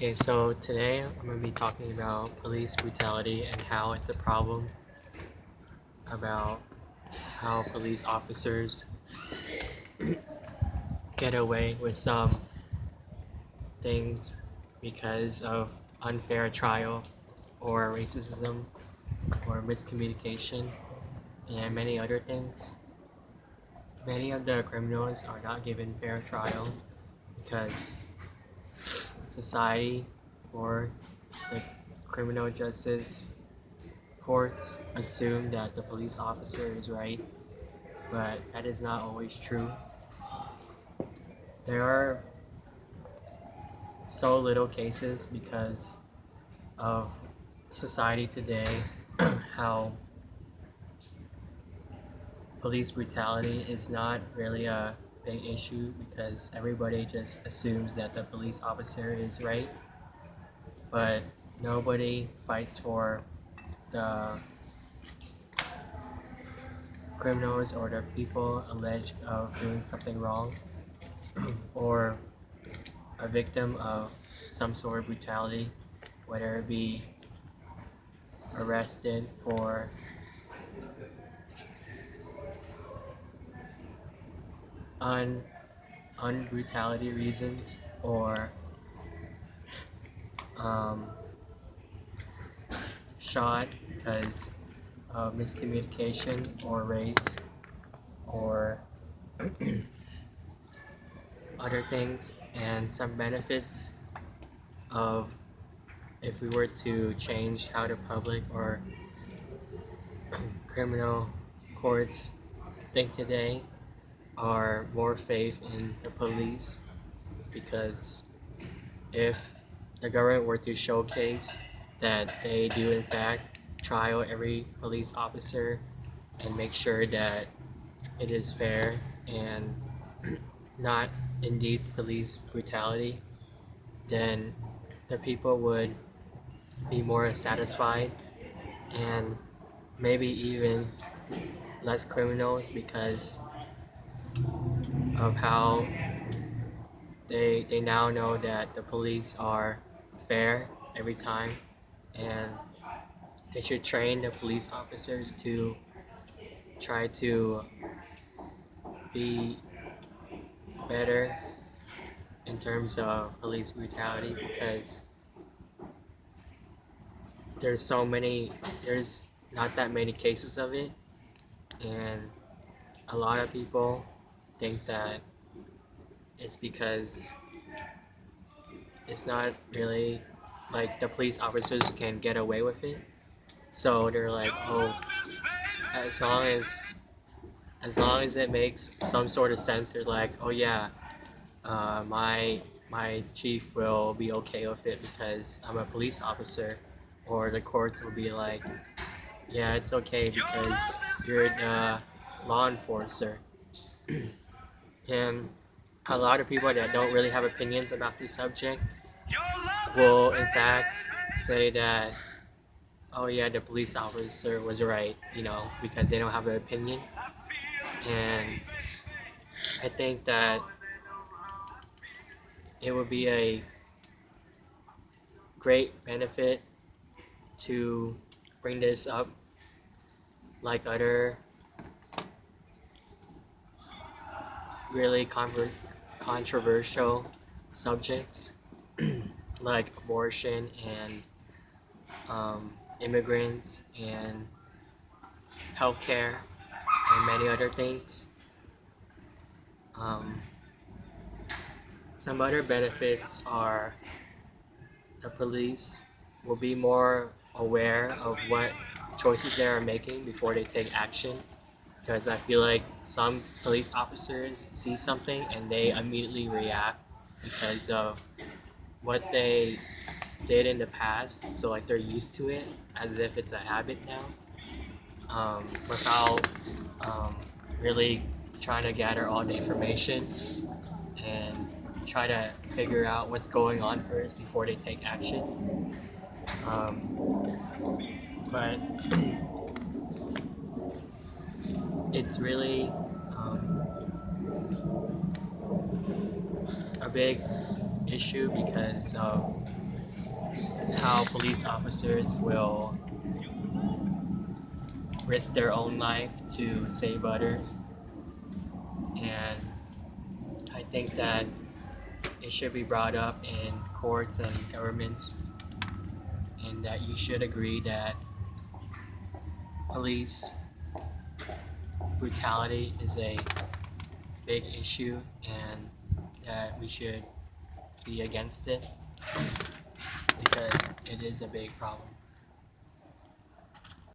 Okay, so today I'm going to be talking about police brutality and how it's a problem, about how police officers get away with some things because of unfair trial or racism or miscommunication and many other things. Many of the criminals are not given fair trial because society or the criminal justice courts assume that the police officer is right, but that is not always true. There are so little cases because of society today, how police brutality is not really a big issue because everybody just assumes that the police officer is right, but nobody fights for the criminals or the people alleged of doing something wrong or a victim of some sort of brutality, whether it be arrested for unbrutality reasons or um, shot because of miscommunication or race or other things, and some benefits of if we were to change how the public or criminal courts think today are more faith in the police, because if the government were to showcase that they do in fact trial every police officer and make sure that it is fair and not indeed police brutality, then the people would be more satisfied and maybe even less criminals because of how they now know that the police are fair every time, and they should train the police officers to try to be better in terms of police brutality, because there's not that many cases of it, and a lot of people think that it's because it's not really like the police officers can get away with it, so they're like, oh, as long as it makes some sort of sense, they're like, oh yeah, my chief will be okay with it because I'm a police officer, or the courts will be like, yeah, it's okay because you're the law enforcer. And a lot of people that don't really have opinions about this subject will in fact say that, oh yeah, the police officer was right, because they don't have an opinion. And I think that it would be a great benefit to bring this up like other really controversial subjects like abortion and immigrants and healthcare and many other things. Um, some other benefits are the police will be more aware of what choices they are making before they take action, because I feel like some police officers see something and they immediately react because of what they did in the past, so like they're used to it as if it's a habit now, without really trying to gather all the information and try to figure out what's going on first before they take action. But it's really a big issue because of how police officers will risk their own life to save others. And I think that it should be brought up in courts and governments, and that you should agree that police brutality is a big issue and that we should be against it because it is a big problem.